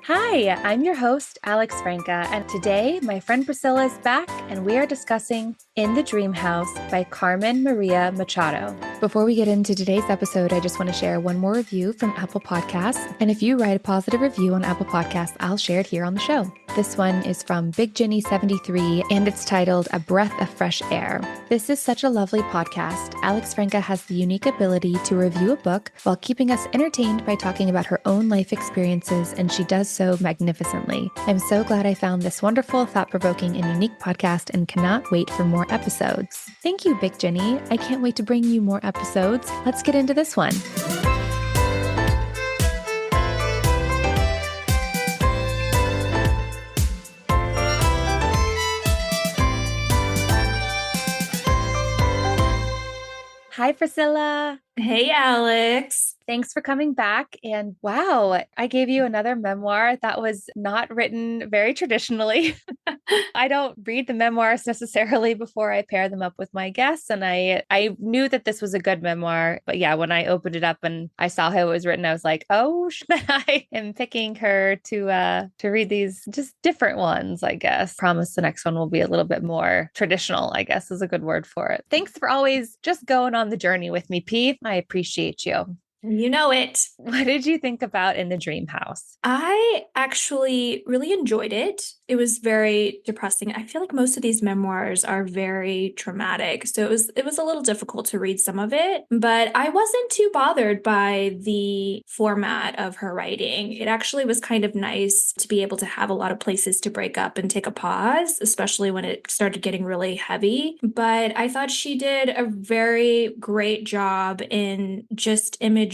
Hi, I'm your host, Alex Franca, and today my friend Priscilla is back and we are discussing In the Dream House by Carmen Maria Machado. Before we get into today's episode, I just want to share one more review from Apple Podcasts. And if you write a positive review on Apple Podcasts, I'll share it here on the show. This one is from Big Ginny 73 and it's titled A Breath of Fresh Air. This is such a lovely podcast. Alex Franca has the unique ability to review a book while keeping us entertained by talking about her own life experiences, and she does so magnificently. I'm so glad I found this wonderful, thought-provoking, and unique podcast and cannot wait for more episodes. Thank you, Big Ginny. I can't wait to bring you more episodes. Let's get into this one. Hi, Priscilla. Hey, Alex. Thanks for coming back. And wow, I gave you another memoir that was not written very traditionally. I don't read the memoirs necessarily before I pair them up with my guests. And I knew that this was a good memoir. But yeah, when I opened it up and I saw how it was written, I was like, oh, I am picking her to read these just different ones, I guess. Promise the next one will be a little bit more traditional, I guess is a good word for it. Thanks for always just going on the journey with me, Pete. I appreciate you. You know it. What did you think about In the Dream House? I actually really enjoyed it. It was very depressing. I feel like most of these memoirs are very traumatic. So it was a little difficult to read some of it, but I wasn't too bothered by the format of her writing. It actually was kind of nice to be able to have a lot of places to break up and take a pause, especially when it started getting really heavy. But I thought she did a very great job in just imagery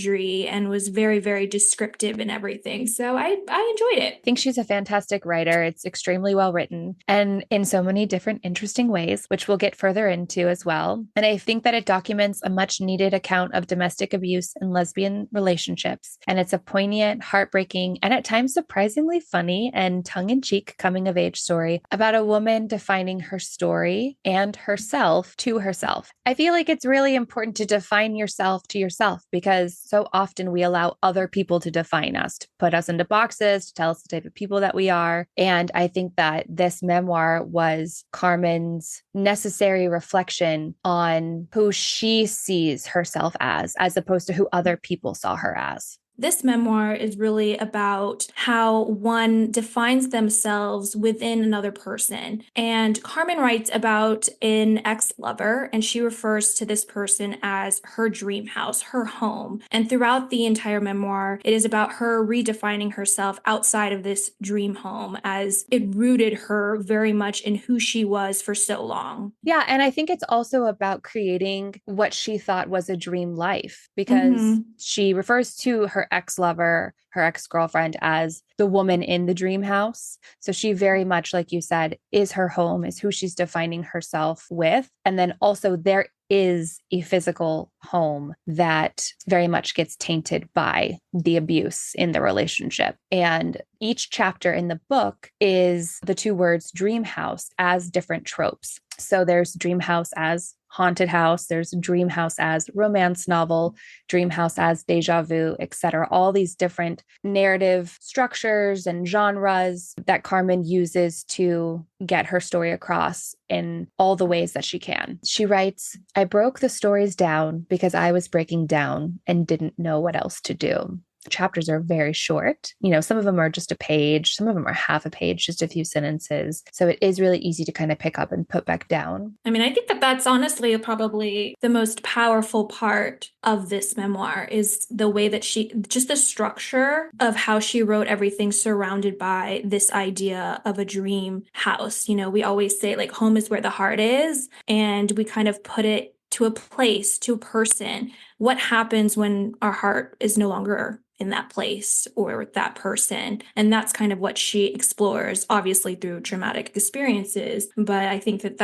and was very, very descriptive in everything. So I enjoyed it. I think she's a fantastic writer. It's extremely well written and in so many different interesting ways, which we'll get further into as well. And I think that it documents a much needed account of domestic abuse and lesbian relationships. And it's a poignant, heartbreaking, and at times surprisingly funny and tongue-in-cheek coming of age story about a woman defining her story and herself to herself. I feel like it's really important to define yourself to yourself because so often we allow other people to define us, to put us into boxes, to tell us the type of people that we are. And I think that this memoir was Carmen's necessary reflection on who she sees herself as opposed to who other people saw her as. This memoir is really about how one defines themselves within another person. And Carmen writes about an ex-lover, and she refers to this person as her dream house, her home. And throughout the entire memoir, it is about her redefining herself outside of this dream home as it rooted her very much in who she was for so long. Yeah. And I think it's also about creating what she thought was a dream life because she refers to her ex-lover, her ex-girlfriend as the woman in the dream house. So she very much, like you said, is her home, is who she's defining herself with. And then also there is a physical home that very much gets tainted by the abuse in the relationship. And each chapter in the book is the two words dream house as different tropes. So there's dream house as haunted house, there's dream house as romance novel, dream house as deja vu, etc. All these different narrative structures and genres that Carmen uses to get her story across in all the ways that she can. She writes, I broke the stories down because I was breaking down and didn't know what else to do. Chapters are very short. You know, some of them are just a page, some of them are half a page, just a few sentences. So it is really easy to kind of pick up and put back down. I mean, I think that that's honestly probably the most powerful part of this memoir is the way that just the structure of how she wrote everything surrounded by this idea of a dream house. You know, we always say like home is where the heart is, and we kind of put it to a place, to a person. What happens when our heart is no longer in that place or with that person? And that's kind of what she explores, obviously through traumatic experiences. But I think that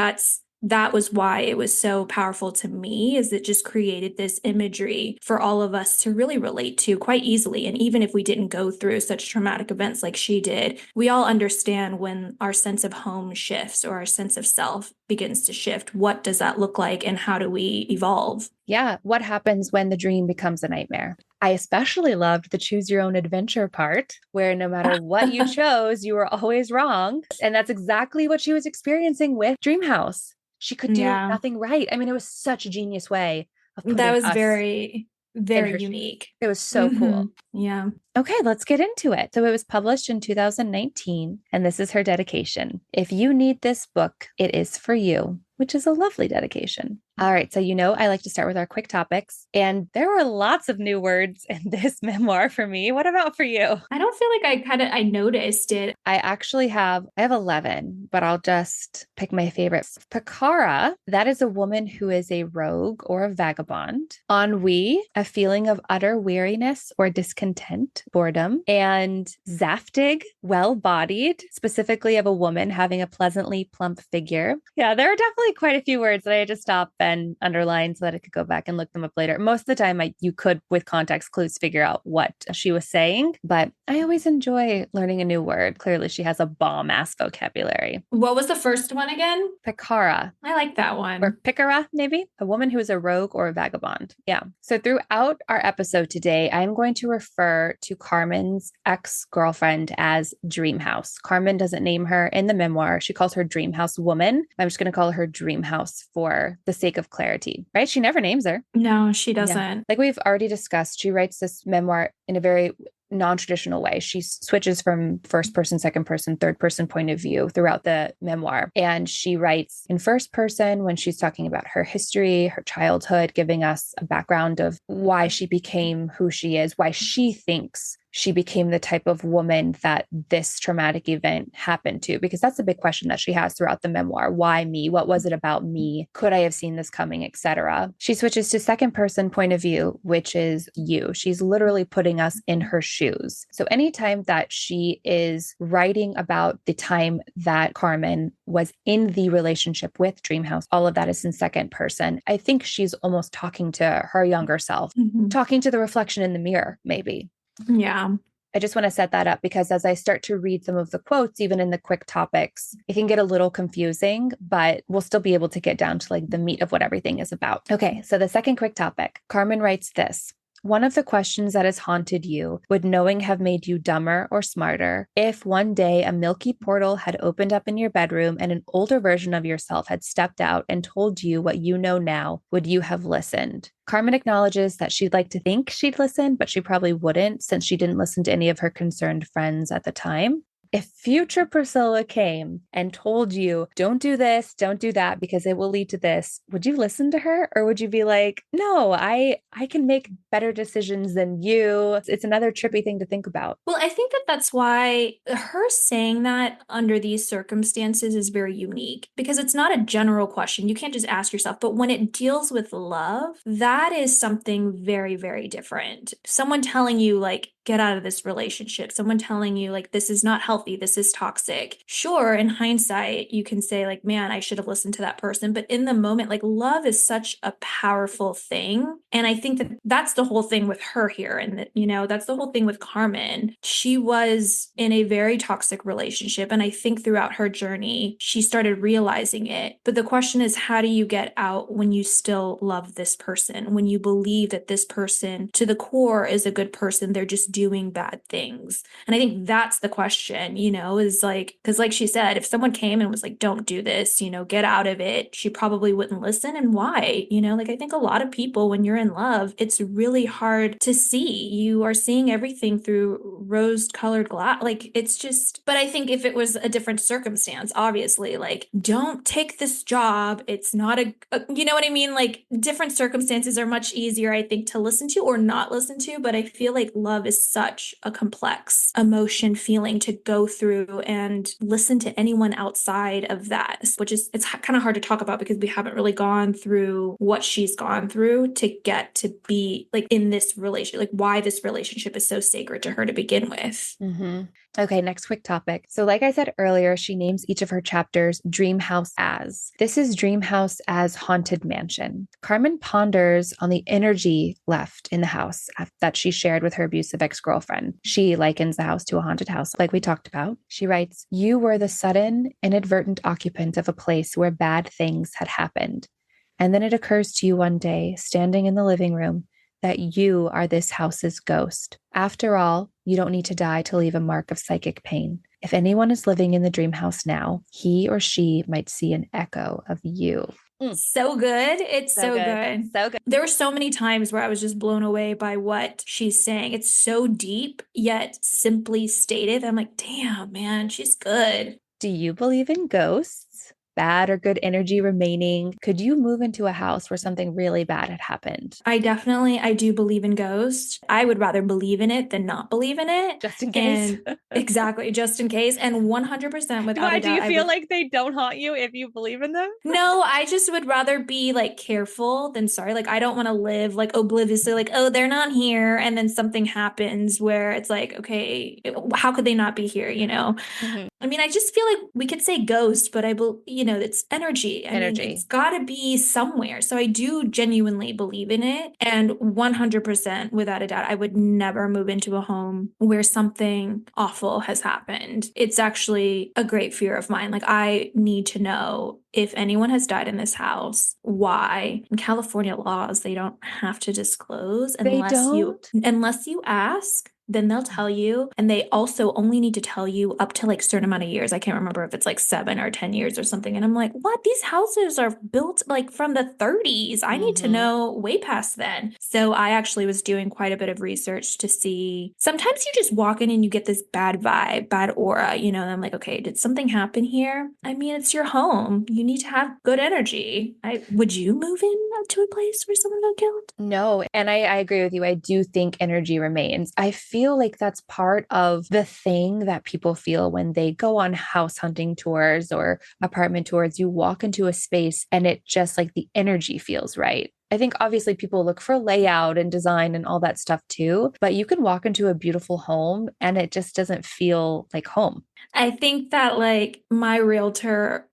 that was why it was so powerful to me, is it just created this imagery for all of us to really relate to quite easily. And even if we didn't go through such traumatic events like she did, we all understand when our sense of home shifts or our sense of self begins to shift. What does that look like and how do we evolve? Yeah. What happens when the dream becomes a nightmare? I especially loved the choose your own adventure part, where no matter what you chose, you were always wrong. And that's exactly what she was experiencing with Dreamhouse. She could do nothing right. I mean, it was such a genius way of That putting was us very, in very her unique. shoes. It was so cool. Yeah. Okay, let's get into it. So it was published in 2019, and this is her dedication. If you need this book, it is for you, which is a lovely dedication. All right, so I like to start with our quick topics, and there were lots of new words in this memoir for me. What about for you? I don't feel like I noticed it. I have 11, but I'll just pick my favorites. Picara, that is a woman who is a rogue or a vagabond. Ennui, a feeling of utter weariness or discontent, boredom. And Zaftig, well-bodied, specifically of a woman having a pleasantly plump figure. Yeah, there are definitely quite a few words that I had to stop and underline so that I could go back and look them up later. Most of the time, you could, with context clues, figure out what she was saying, but I always enjoy learning a new word. Clearly, she has a bomb-ass vocabulary. What was the first one again? Picara. I like that one. Or Picara, maybe? A woman who is a rogue or a vagabond. Yeah. So throughout our episode today, I'm going to refer to Carmen's ex-girlfriend as Dreamhouse. Carmen doesn't name her in the memoir. She calls her Dreamhouse woman. I'm just going to call her Dreamhouse for the sake of clarity, right? She never names her. No, she doesn't. Yeah. Like we've already discussed, she writes this memoir in a very non-traditional way. She switches from first person, second person, third person point of view throughout the memoir. And she writes in first person when she's talking about her history, her childhood, giving us a background of why she became who she is, why she thinks she became the type of woman that this traumatic event happened to, because that's a big question that she has throughout the memoir. Why me? What was it about me? Could I have seen this coming, etc. She switches to second person point of view, which is you. She's literally putting us in her shoes. So anytime that she is writing about the time that Carmen was in the relationship with Dreamhouse, all of that is in second person. I think she's almost talking to her younger self, talking to the reflection in the mirror, maybe. Yeah. I just want to set that up because as I start to read some of the quotes, even in the quick topics, it can get a little confusing, but we'll still be able to get down to like the meat of what everything is about. Okay, so the second quick topic, Carmen writes this. One of the questions that has haunted you, would knowing have made you dumber or smarter? If one day a milky portal had opened up in your bedroom and an older version of yourself had stepped out and told you what you know now, would you have listened? Carmen acknowledges that she'd like to think she'd listen, but she probably wouldn't since she didn't listen to any of her concerned friends at the time. If future Priscilla came and told you, don't do this, don't do that, because it will lead to this, would you listen to her? Or would you be like, no, I can make better decisions than you? It's another trippy thing to think about. Well, I think that that's why her saying that under these circumstances is very unique because it's not a general question. You can't just ask yourself, but when it deals with love, that is something very, very different. Someone telling you like, get out of this relationship. Someone telling you like, this is not healthy. This is toxic. Sure. In hindsight, you can say like, man, I should have listened to that person. But in the moment, like love is such a powerful thing. And I think that that's the whole thing with her here. And that, that's the whole thing with Carmen. She was in a very toxic relationship. And I think throughout her journey, she started realizing it. But the question is, how do you get out when you still love this person? When you believe that this person to the core is a good person, they're just doing bad things. And I think that's the question, is like, because like she said, if someone came and was like, don't do this, get out of it, she probably wouldn't listen. And why? Like I think a lot of people, when you're in love, it's really hard to see. You are seeing everything through rose-colored glass. Like it's just, but I think if it was a different circumstance, obviously, like, don't take this job. It's not you know what I mean? Like different circumstances are much easier, I think, to listen to or not listen to. But I feel like love is such a complex emotion feeling to go through and listen to anyone outside of that, which is, it's kind of hard to talk about because we haven't really gone through what she's gone through to get to be like in this relationship, like why this relationship is so sacred to her to begin with. Mm-hmm. Okay, next quick topic. So like I said earlier, she names each of her chapters Dreamhouse as. This is Dreamhouse as Haunted Mansion. Carmen ponders on the energy left in the house that she shared with her abusive ex-girlfriend. She likens the house to a haunted house, like we talked about. She writes, you were the sudden, inadvertent occupant of a place where bad things had happened. And then it occurs to you one day, standing in the living room, that you are this house's ghost. After all, you don't need to die to leave a mark of psychic pain. If anyone is living in the dream house now, he or she might see an echo of you. So good. It's so good. So good. There were so many times where I was just blown away by what she's saying. It's so deep, yet simply stated. I'm like, damn, man, she's good. Do you believe in ghosts? Bad or good energy remaining? Could you move into a house where something really bad had happened? I do believe in ghosts. I would rather believe in it than not believe in it. Just in case. And exactly, just in case. And 100% without Why a doubt. Do you feel like they don't haunt you if you believe in them? No, I just would rather be like careful than sorry. Like I don't want to live like obliviously, like, oh, they're not here. And then something happens where it's like, okay, how could they not be here? You know? Mm-hmm. I mean, I just feel like we could say ghost, but it's energy. I mean, it's got to be somewhere. So I do genuinely believe in it. And 100% without a doubt, I would never move into a home where something awful has happened. It's actually a great fear of mine. Like, I need to know if anyone has died in this house, why. In California laws, they don't have to disclose unless you ask. Then they'll tell you. And they also only need to tell you up to like a certain amount of years. I can't remember if it's like 7 or 10 years or something. And I'm like, what? These houses are built like from the 30s. I need to know way past then. So I actually was doing quite a bit of research to see. Sometimes you just walk in and you get this bad vibe, bad aura, and I'm like, okay, did something happen here? I mean, it's your home. You need to have good energy. Would you move in to a place where someone got killed? No. And I agree with you. I do think energy remains. I feel like that's part of the thing that people feel when they go on house hunting tours or apartment tours. You walk into a space and it just like the energy feels right. I think obviously people look for layout and design and all that stuff too, but you can walk into a beautiful home and it just doesn't feel like home. I think that like my realtor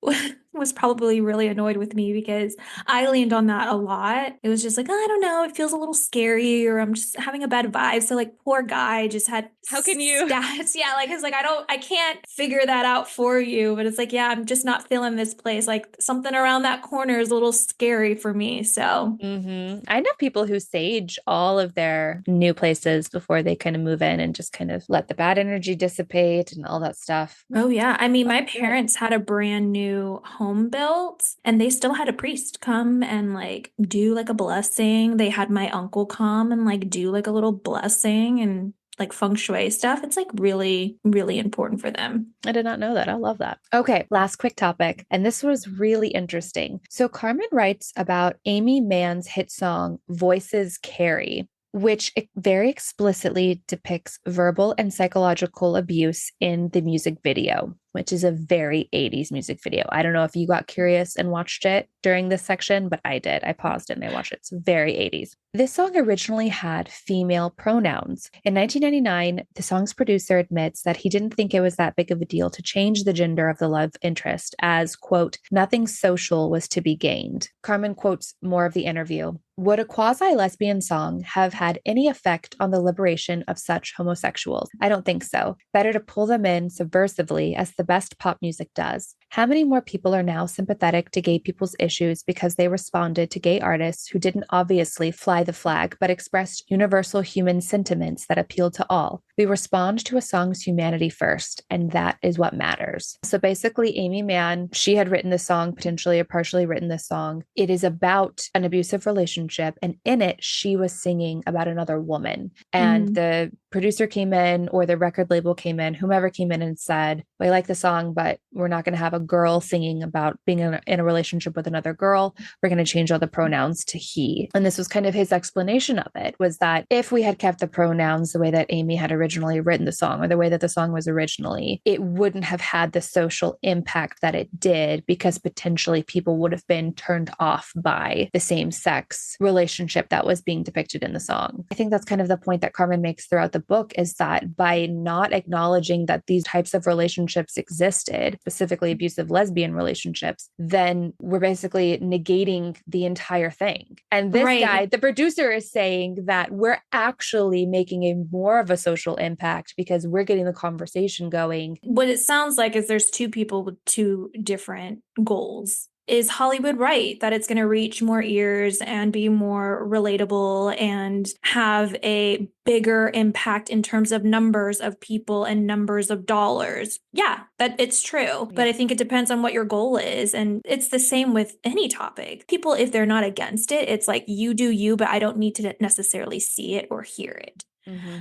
was probably really annoyed with me because I leaned on that a lot. It was just like, I don't know, it feels a little scary or I'm just having a bad vibe. So like poor guy just had how can you stats. Yeah, like it's like I can't figure that out for you. But it's like, yeah, I'm just not feeling this place. Like something around that corner is a little scary for me. So I know people who sage all of their new places before they kind of move in and just kind of let the bad energy dissipate and all that stuff. Oh yeah. I mean, my parents had a brand new home built and they still had a priest come and like do like a blessing. They had my uncle come and like do like a little blessing and like feng shui stuff. It's like really, really important for them. I did not know that. I love that. Okay, last quick topic. And this was really interesting. So Carmen writes about Amy Mann's hit song, Voices Carry, which very explicitly depicts verbal and psychological abuse in the music video, which is a very 80s music video. I don't know if you got curious and watched it during this section, but I did. I paused it and I watched it. It's very 80s. This song originally had female pronouns. In 1999, the song's producer admits that he didn't think it was that big of a deal to change the gender of the love interest as, quote, nothing social was to be gained. Carmen quotes more of the interview. Would a quasi-lesbian song have had any effect on the liberation of such homosexuals? I don't think so. Better to pull them in subversively as the best pop music does. How many more people are now sympathetic to gay people's issues because they responded to gay artists who didn't obviously fly the flag, but expressed universal human sentiments that appeal to all? We respond to a song's humanity first, and that is what matters. So basically, Amy Mann, she had written this song, potentially or partially written this song. It is about an abusive relationship, and in it, she was singing about another woman. And the producer came in, or the record label came in, whomever came in and said, well, I like the song, but we're not going to have a girl singing about being in a relationship with another girl. We're going to change all the pronouns to he. And this was kind of his explanation of it, was that if we had kept the pronouns the way that Amy had originally written the song, or the way that the song was originally, it wouldn't have had the social impact that it did, because potentially people would have been turned off by the same sex relationship that was being depicted in the song. I think that's kind of the point that Carmen makes throughout the book, is that by not acknowledging that these types of relationships existed, specifically abusive lesbian relationships, then we're basically negating the entire thing. And this guy, the producer, is saying that we're actually making a more of a social impact because we're getting the conversation going. What it sounds like is there's two people with two different goals. is Hollywood right that it's going to reach more ears and be more relatable and have a bigger impact in terms of numbers of people and numbers of dollars? Yeah, that it's true. But I think it depends on what your goal is. And it's the same with any topic. People, if they're not against it, it's like you do you, but I don't need to necessarily see it or hear it.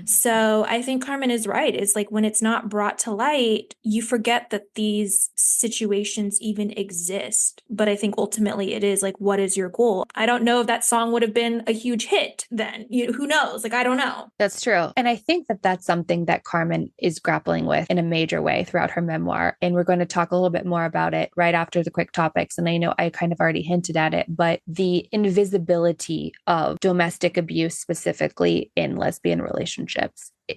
So I think Carmen is right. It's like when it's not brought to light, you forget that these situations even exist. But I think ultimately it is like, what is your goal? I don't know if that song would have been a huge hit then. Who knows? Like, I don't know. That's true. And I think that that's something that Carmen is grappling with in a major way throughout her memoir. And we're going to talk a little bit more about it right after the quick topics. And I know I kind of already hinted at it, but the invisibility of domestic abuse, specifically in lesbian relationships.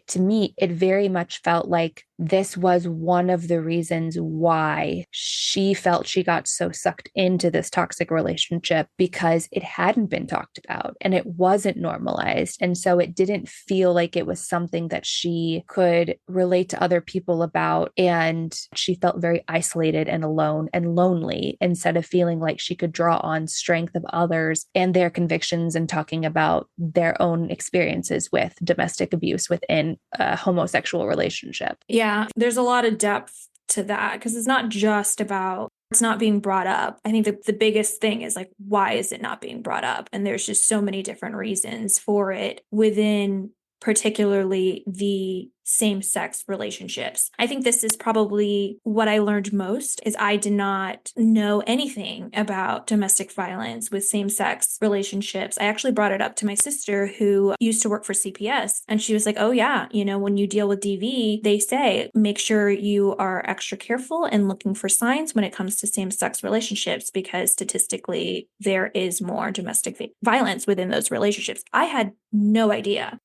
To me, it very much felt like this was one of the reasons why she felt she got so sucked into this toxic relationship, because it hadn't been talked about and it wasn't normalized. And so it didn't feel like it was something that she could relate to other people about. And she felt very isolated and alone and lonely, instead of feeling like she could draw on strength of others and their convictions and talking about their own experiences with domestic abuse within a homosexual relationship. Yeah, there's a lot of depth to that because it's not just about it's not being brought up. I think the biggest thing is like, why is it not being brought up? And there's just so many different reasons for it within particularly the same-sex relationships. I think this is probably what I learned most is I did not know anything about domestic violence with same-sex relationships. I actually brought it up to my sister who used to work for CPS, and she was like, oh yeah, when you deal with DV, they say, make sure you are extra careful and looking for signs when it comes to same-sex relationships, because statistically there is more domestic violence within those relationships. I had no idea.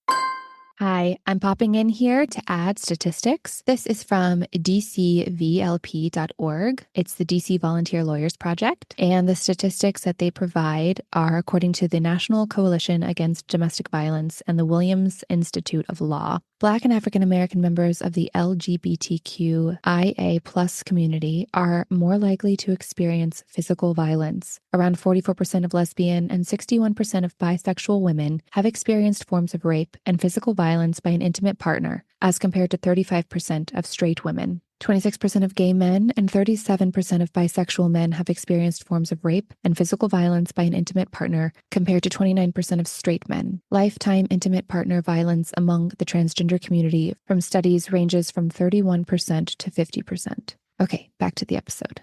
Hi, I'm popping in here to add statistics. This is from dcvlp.org. It's the DC Volunteer Lawyers Project. And the statistics that they provide are according to the National Coalition Against Domestic Violence and the Williams Institute of Law. Black and African American members of the LGBTQIA+ community are more likely to experience physical violence. Around 44% of lesbian and 61% of bisexual women have experienced forms of rape and physical violence by an intimate partner, as compared to 35% of straight women. 26% of gay men and 37% of bisexual men have experienced forms of rape and physical violence by an intimate partner, compared to 29% of straight men. Lifetime intimate partner violence among the transgender community from studies ranges from 31% to 50%. Okay, back to the episode.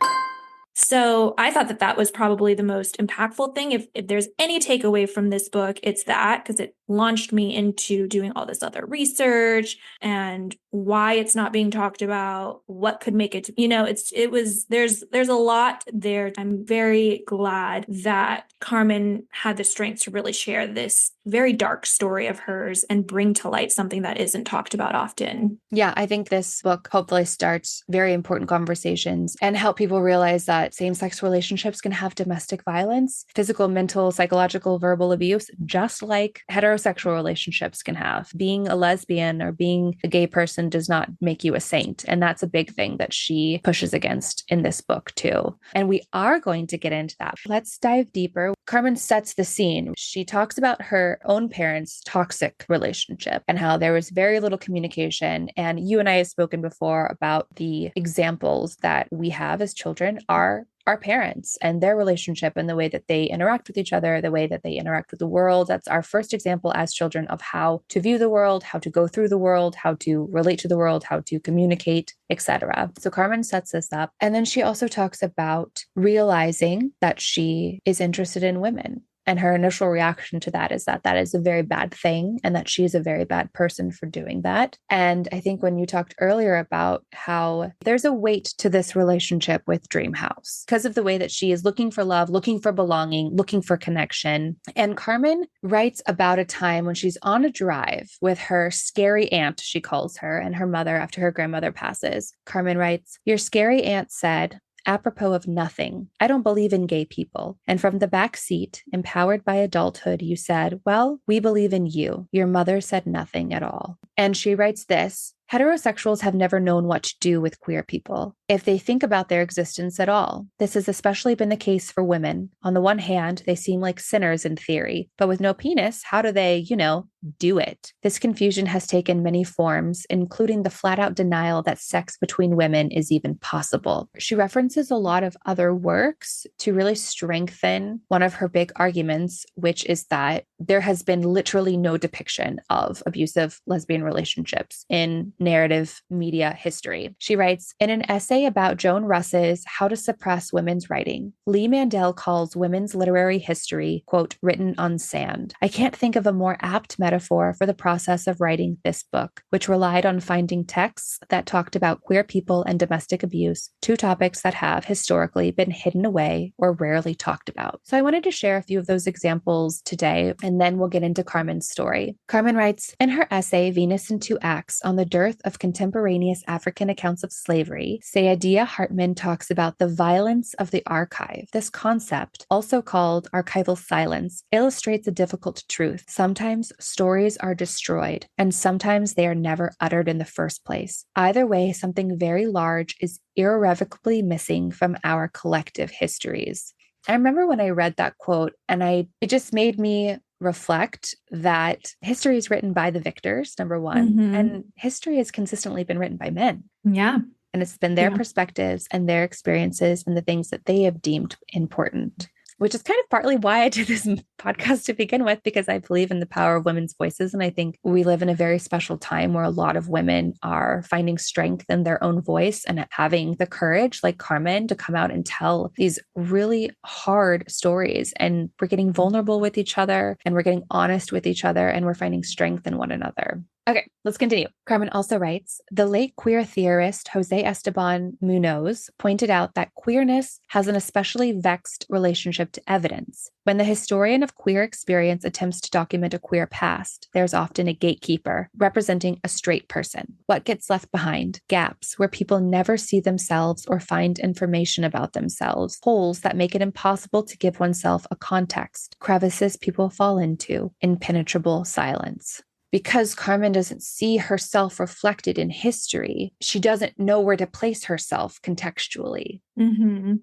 So I thought that was probably the most impactful thing. If there's any takeaway from this book, it's that, because it launched me into doing all this other research and why it's not being talked about, what could make it, there's a lot there. I'm very glad that Carmen had the strength to really share this very dark story of hers and bring to light something that isn't talked about often. Yeah, I think this book hopefully starts very important conversations and help people realize that same-sex relationships can have domestic violence, physical, mental, psychological, verbal abuse, just like heterosexual relationships can have. Being a lesbian or being a gay person does not make you a saint. And that's a big thing that she pushes against in this book too. And we are going to get into that. Let's dive deeper. Carmen sets the scene. She talks about her own parents' toxic relationship and how there was very little communication. And you and I have spoken before about the examples that we have as children are our parents and their relationship and the way that they interact with each other, the way that they interact with the world. That's our first example as children of how to view the world, how to go through the world, how to relate to the world, how to communicate, etc. So Carmen sets this up. And then she also talks about realizing that she is interested in women. And her initial reaction to that is that is a very bad thing and that she's a very bad person for doing that. And I think when you talked earlier about how there's a weight to this relationship with Dreamhouse because of the way that she is looking for love, looking for belonging, looking for connection. And Carmen writes about a time when she's on a drive with her scary aunt, she calls her, and her mother after her grandmother passes. Carmen writes, "Your scary aunt said, apropos of nothing, I don't believe in gay people. And from the back seat, empowered by adulthood, you said, well, we believe in you. Your mother said nothing at all." And she writes this: heterosexuals have never known what to do with queer people, if they think about their existence at all. This has especially been the case for women. On the one hand, they seem like sinners in theory, but with no penis, how do they, do it? This confusion has taken many forms, including the flat out denial that sex between women is even possible. She references a lot of other works to really strengthen one of her big arguments, which is that there has been literally no depiction of abusive lesbian relationships in narrative media history. She writes, in an essay about Joan Russ's How to Suppress Women's Writing, Lee Mandel calls women's literary history, quote, written on sand. I can't think of a more apt metaphor for the process of writing this book, which relied on finding texts that talked about queer people and domestic abuse, two topics that have historically been hidden away or rarely talked about. So I wanted to share a few of those examples today, and then we'll get into Carmen's story. Carmen writes, in her essay, Venus in Two Acts, on the dearth of contemporaneous African accounts of slavery, Saidiya Hartman talks about the violence of the archive. This concept, also called archival silence, illustrates a difficult truth. Sometimes stories are destroyed, and sometimes they are never uttered in the first place. Either way, something very large is irrevocably missing from our collective histories. I remember when I read that quote, and it just made me reflect that history is written by the victors, number one, and history has consistently been written by men. Yeah. And it's been their perspectives and their experiences and the things that they have deemed important, which is kind of partly why I did this podcast to begin with, because I believe in the power of women's voices. And I think we live in a very special time where a lot of women are finding strength in their own voice and having the courage, like Carmen, to come out and tell these really hard stories. And we're getting vulnerable with each other, and we're getting honest with each other, and we're finding strength in one another. Okay, let's continue. Carmen also writes, the late queer theorist Jose Esteban Munoz pointed out that queerness has an especially vexed relationship to evidence. When the historian of queer experience attempts to document a queer past, there's often a gatekeeper representing a straight person. What gets left behind? Gaps where people never see themselves or find information about themselves. Holes that make it impossible to give oneself a context. Crevices people fall into. Impenetrable silence. Because Carmen doesn't see herself reflected in history, she doesn't know where to place herself contextually.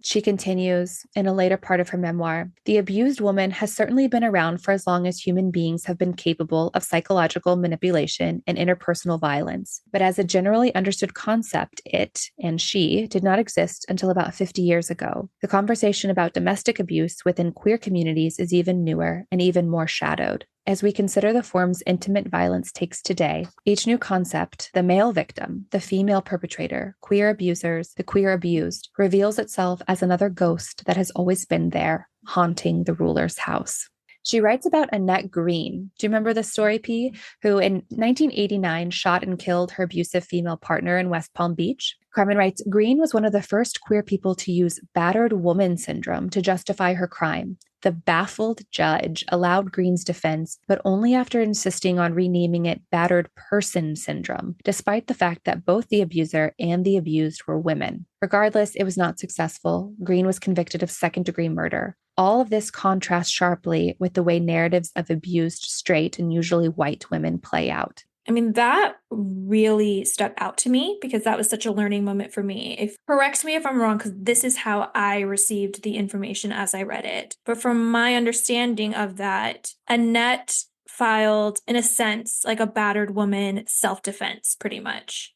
She continues in a later part of her memoir, the abused woman has certainly been around for as long as human beings have been capable of psychological manipulation and interpersonal violence. But as a generally understood concept, it and she did not exist until about 50 years ago. The conversation about domestic abuse within queer communities is even newer and even more shadowed. As we consider the forms intimate violence takes today, each new concept, the male victim, the female perpetrator, queer abusers, the queer abused, reveals itself as another ghost that has always been there, haunting the ruler's house. She writes about Annette Green. Do you remember this story, P? Who in 1989 shot and killed her abusive female partner in West Palm Beach? Carmen writes, Green was one of the first queer people to use battered woman syndrome to justify her crime. The baffled judge allowed Green's defense, but only after insisting on renaming it battered person syndrome, despite the fact that both the abuser and the abused were women. Regardless, it was not successful. Green was convicted of second-degree murder. All of this contrasts sharply with the way narratives of abused straight and usually white women play out. I mean, that really stuck out to me because that was such a learning moment for me. Correct me if I'm wrong, because this is how I received the information as I read it. But from my understanding of that, Annette filed, in a sense, like a battered woman self-defense, pretty much.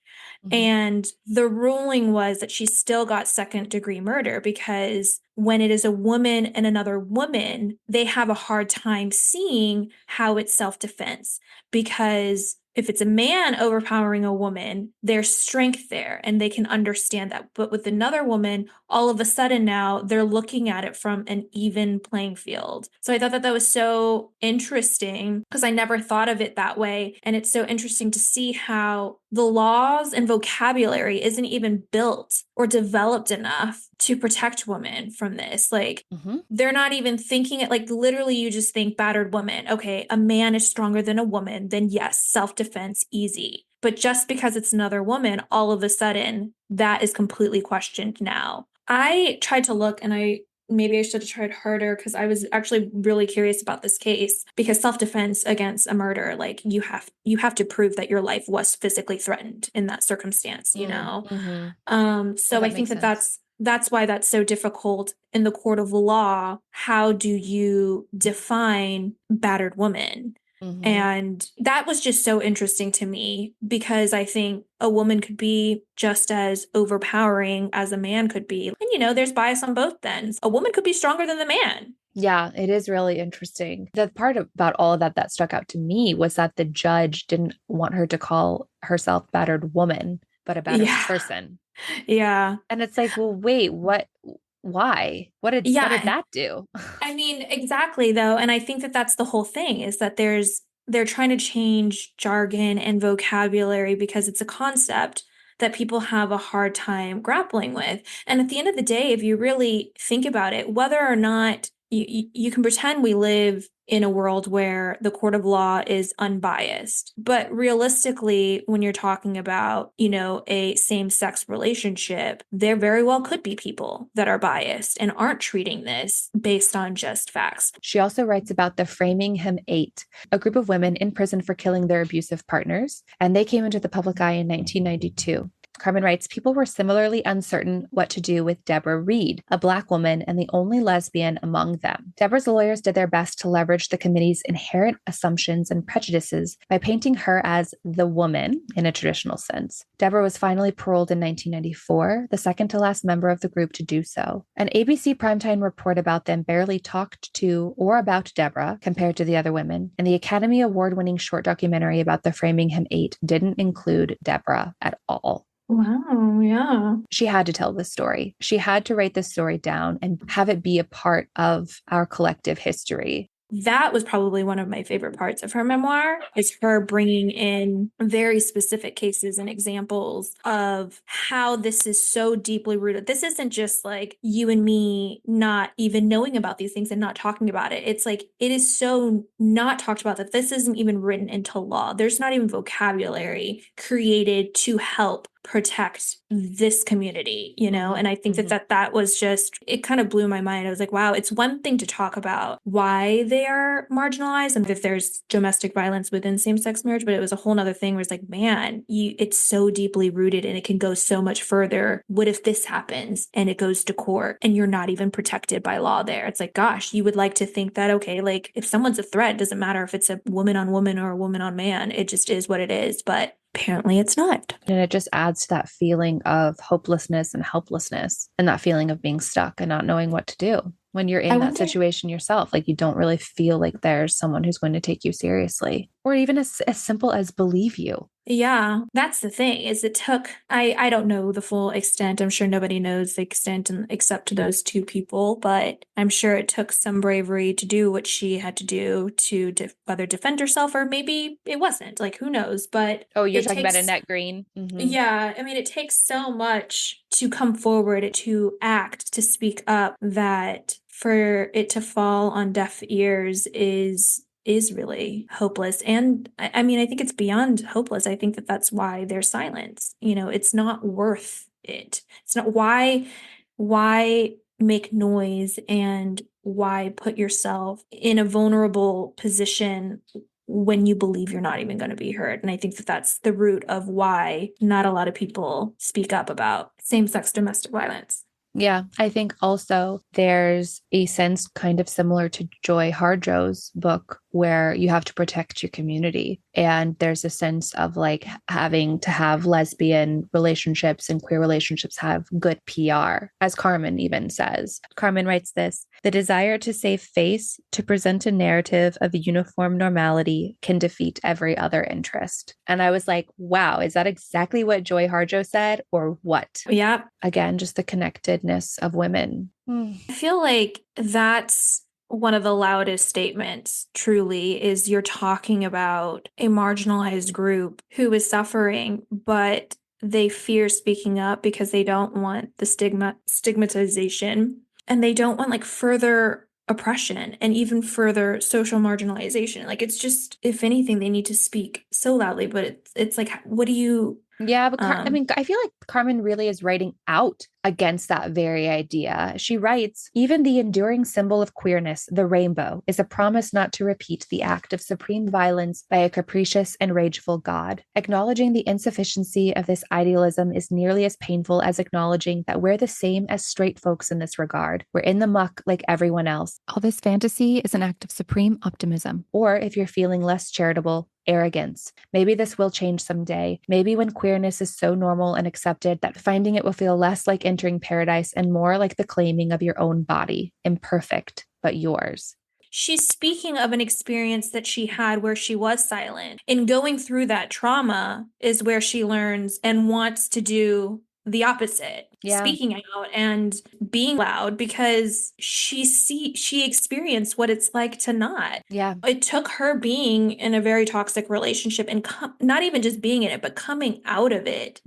And the ruling was that she still got second-degree murder because when it is a woman and another woman, they have a hard time seeing how it's self-defense, because if it's a man overpowering a woman, there's strength there and they can understand that. But with another woman, all of a sudden now they're looking at it from an even playing field. So I thought that was so interesting because I never thought of it that way. And it's so interesting to see how the laws and vocabulary isn't even built or developed enough to protect women from this. Like, they're not even thinking it. Like, literally, you just think battered woman. Okay, a man is stronger than a woman. Then yes, self-defense, easy. But just because it's another woman, all of a sudden, that is completely questioned now. I tried to look and I maybe I should have tried harder, because I was actually really curious about this case, because self-defense against a murder, like you have to prove that your life was physically threatened in that circumstance, you know? Mm-hmm. So I That think makes that sense. that's why that's so difficult in the court of law. How do you define battered woman? Mm-hmm. And that was just so interesting to me, because I think a woman could be just as overpowering as a man could be. And, you know, there's bias on both ends. A woman could be stronger than the man. Yeah, it is really interesting. The part about all of that that stuck out to me was that the judge didn't want her to call herself battered woman, but a battered Yeah. person. Yeah. And it's like, well, wait, what, why? What did Yeah. that do? I mean, exactly though. And I think that that's the whole thing, is that they're trying to change jargon and vocabulary because it's a concept that people have a hard time grappling with. And at the end of the day, if you really think about it, whether or not you can pretend we live in a world where the court of law is unbiased, but realistically, when you're talking about, you know, a same-sex relationship, there very well could be people that are biased and aren't treating this based on just facts. She also writes about the Framingham Eight, a group of women in prison for killing their abusive partners, and they came into the public eye in 1992. Carmen writes, people were similarly uncertain what to do with Deborah Reed, a Black woman and the only lesbian among them. Deborah's lawyers did their best to leverage the committee's inherent assumptions and prejudices by painting her as the woman in a traditional sense. Deborah was finally paroled in 1994, the second to last member of the group to do so. An ABC primetime report about them barely talked to or about Deborah compared to the other women, and the Academy Award-winning short documentary about the Framingham Eight didn't include Deborah at all. Wow, yeah. She had to tell this story. She had to write this story down and have it be a part of our collective history. That was probably one of my favorite parts of her memoir, is her bringing in very specific cases and examples of how this is so deeply rooted. This isn't just like you and me not even knowing about these things and not talking about it. It's like it is so not talked about that this isn't even written into law. There's not even vocabulary created to help protect this community, you know? And I think that was just, it kind of blew my mind. I was like, wow, it's one thing to talk about why they are marginalized and if there's domestic violence within same-sex marriage, but it was a whole nother thing where it's like, man, it's so deeply rooted and it can go so much further. What if this happens and it goes to court and you're not even protected by law there? It's like, gosh, you would like to think that, okay, like if someone's a threat, it doesn't matter if it's a woman on woman or a woman on man, it just is what it is. But apparently it's not. And it just adds to that feeling of hopelessness and helplessness and that feeling of being stuck and not knowing what to do when you're in that situation yourself. Like you don't really feel like there's someone who's going to take you seriously or even as simple as believe you. Yeah, that's the thing, is it took, I don't know the full extent. I'm sure nobody knows the extent except to those two people, but I'm sure it took some bravery to do what she had to do to whether defend herself or maybe it wasn't, like who knows, but oh, you're it talking takes, about Annette Green. yeah, I mean, it takes so much to come forward, to act, to speak up, that for it to fall on deaf ears is really hopeless. And I mean, I think it's beyond hopeless. I think that that's why there's silence. You know, it's not worth it. It's not why make noise and why put yourself in a vulnerable position when you believe you're not even going to be heard. And I think that that's the root of why not a lot of people speak up about same-sex domestic violence. Yeah, I think also there's a sense kind of similar to Joy Harjo's book where you have to protect your community. And there's a sense of like having to have lesbian relationships and queer relationships have good PR, as Carmen even says. Carmen writes this: the desire to save face, to present a narrative of uniform normality can defeat every other interest. And I was like, wow, is that exactly what Joy Harjo said or what? Yeah. Again, just the connectedness of women. I feel like that's one of the loudest statements, truly, is you're talking about a marginalized group who is suffering, but they fear speaking up because they don't want the stigmatization, and they don't want like further oppression and even further social marginalization. Like it's just, if anything, they need to speak so loudly, but it's like, what do you Yeah, but I feel like Carmen really is writing out against that very idea. She writes, even the enduring symbol of queerness, the rainbow, is a promise not to repeat the act of supreme violence by a capricious and rageful God. Acknowledging the insufficiency of this idealism is nearly as painful as acknowledging that we're the same as straight folks in this regard. We're in the muck like everyone else. All this fantasy is an act of supreme optimism. Or if you're feeling less charitable, arrogance. Maybe this will change someday. Maybe when queerness is so normal and accepted that finding it will feel less like entering paradise and more like the claiming of your own body, imperfect, but yours. She's speaking of an experience that she had where she was silent. In going through that trauma is where she learns and wants to do the opposite, speaking out and being loud, because she experienced what it's like to not. Yeah. It took her being in a very toxic relationship and not even just being in it, but coming out of it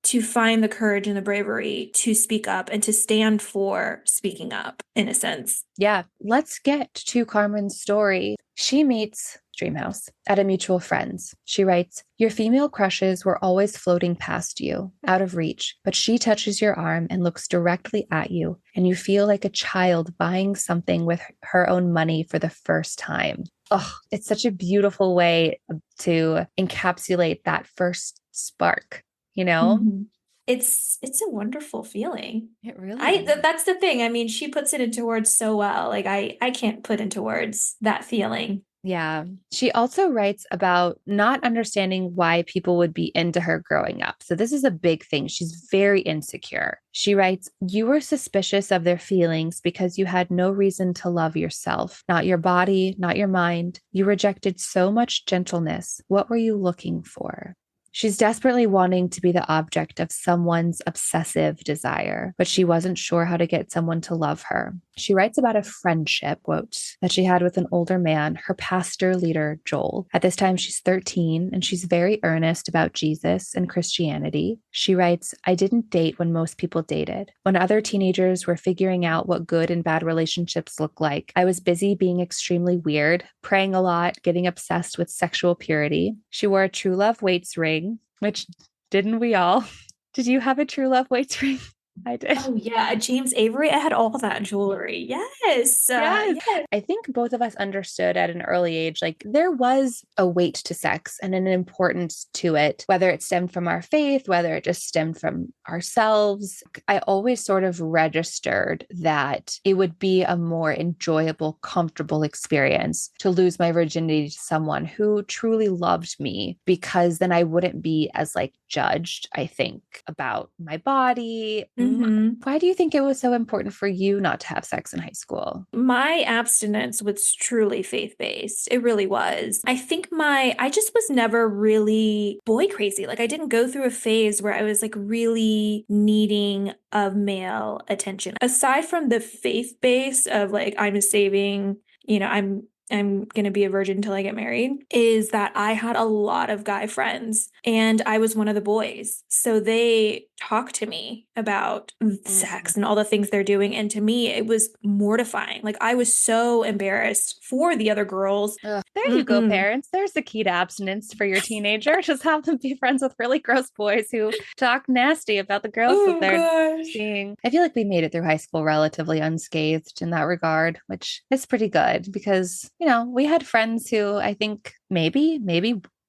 to find the courage and the bravery to speak up and to stand for speaking up, in a sense. Yeah. Let's get to Carmen's story. She meets Dreamhouse at a mutual friend's. She writes, your female crushes were always floating past you, out of reach, but she touches your arm and looks directly at you, and you feel like a child buying something with her own money for the first time. Oh, it's such a beautiful way to encapsulate that first spark, you know? Mm-hmm. It's a wonderful feeling. It really is. That's the thing. I mean, she puts it into words so well. Like I can't put into words that feeling. Yeah. She also writes about not understanding why people would be into her growing up. So this is a big thing. She's very insecure. She writes, you were suspicious of their feelings because you had no reason to love yourself, not your body, not your mind. You rejected so much gentleness. What were you looking for? She's desperately wanting to be the object of someone's obsessive desire, but she wasn't sure how to get someone to love her. She writes about a friendship, quote, that she had with an older man, her pastor leader, Joel. At this time, she's 13, and she's very earnest about Jesus and Christianity. She writes, I didn't date when most people dated. When other teenagers were figuring out what good and bad relationships look like, I was busy being extremely weird, praying a lot, getting obsessed with sexual purity. She wore a True Love Waits ring, which didn't we all? Did you have a True Love Waits ring? I did. Oh, yeah. James Avery. I had all that jewelry. Yes. Yes. I think both of us understood at an early age, like there was a weight to sex and an importance to it, whether it stemmed from our faith, whether it just stemmed from ourselves. I always sort of registered that it would be a more enjoyable, comfortable experience to lose my virginity to someone who truly loved me, because then I wouldn't be as like judged, I think, about my body. Why do you think it was so important for you not to have sex in high school? My abstinence was truly faith-based. It really was. I think I just was never really boy crazy. Like I didn't go through a phase where I was like really needing of male attention. Aside from the faith base of like, I'm saving, I'm going to be a virgin until I get married, is that I had a lot of guy friends and I was one of the boys. So they talked to me about sex and all the things they're doing. And to me, it was mortifying. Like I was so embarrassed for the other girls. Ugh. There you go, parents. There's the key to abstinence for your teenager. Just have them be friends with really gross boys who talk nasty about the girls that they're seeing. I feel like we made it through high school relatively unscathed in that regard, which is pretty good because, we had friends who I think maybe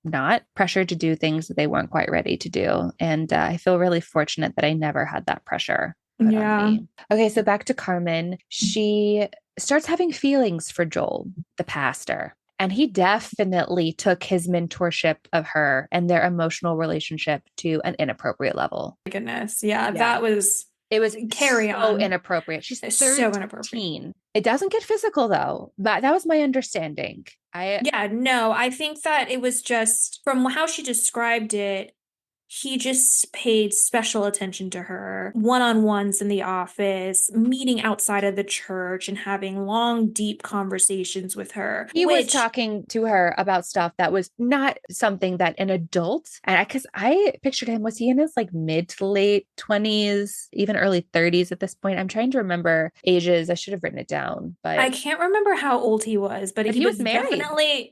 not pressured to do things that they weren't quite ready to do. And I feel really fortunate that I never had that pressure put on me. Okay, so back to Carmen. She starts having feelings for Joel, the pastor. And he definitely took his mentorship of her and their emotional relationship to an inappropriate level. My goodness. Yeah. It was carry so on. Inappropriate. She's 13. So inappropriate. It doesn't get physical though. That was my understanding. I think that it was just from how she described it. He just paid special attention to her, one-on-ones in the office, meeting outside of the church and having long, deep conversations with her. He was talking to her about stuff that was not something that an adult, and because I pictured him, was he in his like mid to late 20s, even early 30s at this point? I'm trying to remember ages. I should have written it down, but I can't remember how old he was, but he was married.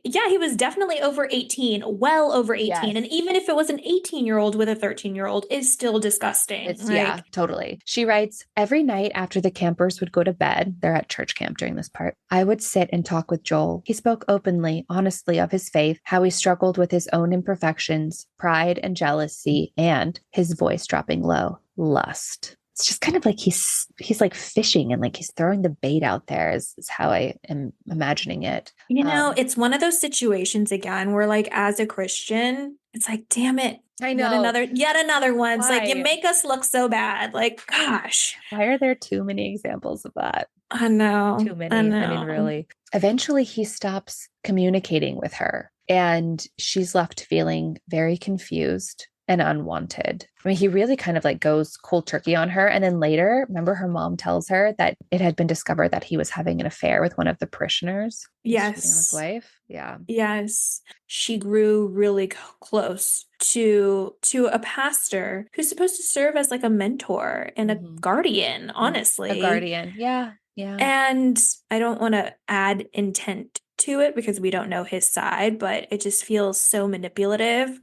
He was definitely over 18, well over 18. Yes. And even if it was an 18-year-old 13-year-old with a 13-year-old is still disgusting. Yeah, totally. She writes, every night after the campers would go to bed, they're at church camp during this part, I would sit and talk with Joel. He spoke openly, honestly of his faith, how he struggled with his own imperfections, pride and jealousy, and his voice dropping low, lust. It's just kind of like he's like fishing and like he's throwing the bait out there is how I am imagining it. It's one of those situations again where like as a Christian, it's like, damn it. I know. Yet another one. It's like, you make us look so bad. Like, gosh. Why are there too many examples of that? I know. Too many. I mean, really. Eventually, he stops communicating with her and she's left feeling very confused and unwanted. I mean, he really kind of like goes cold turkey on her. And then later, remember her mom tells her that it had been discovered that he was having an affair with one of the parishioners. Yes. His wife. Yeah. Yes. She grew really close to a pastor who's supposed to serve as like a mentor and a guardian, honestly. A guardian. Yeah. Yeah. And I don't want to add intent to it because we don't know his side, but it just feels so manipulative.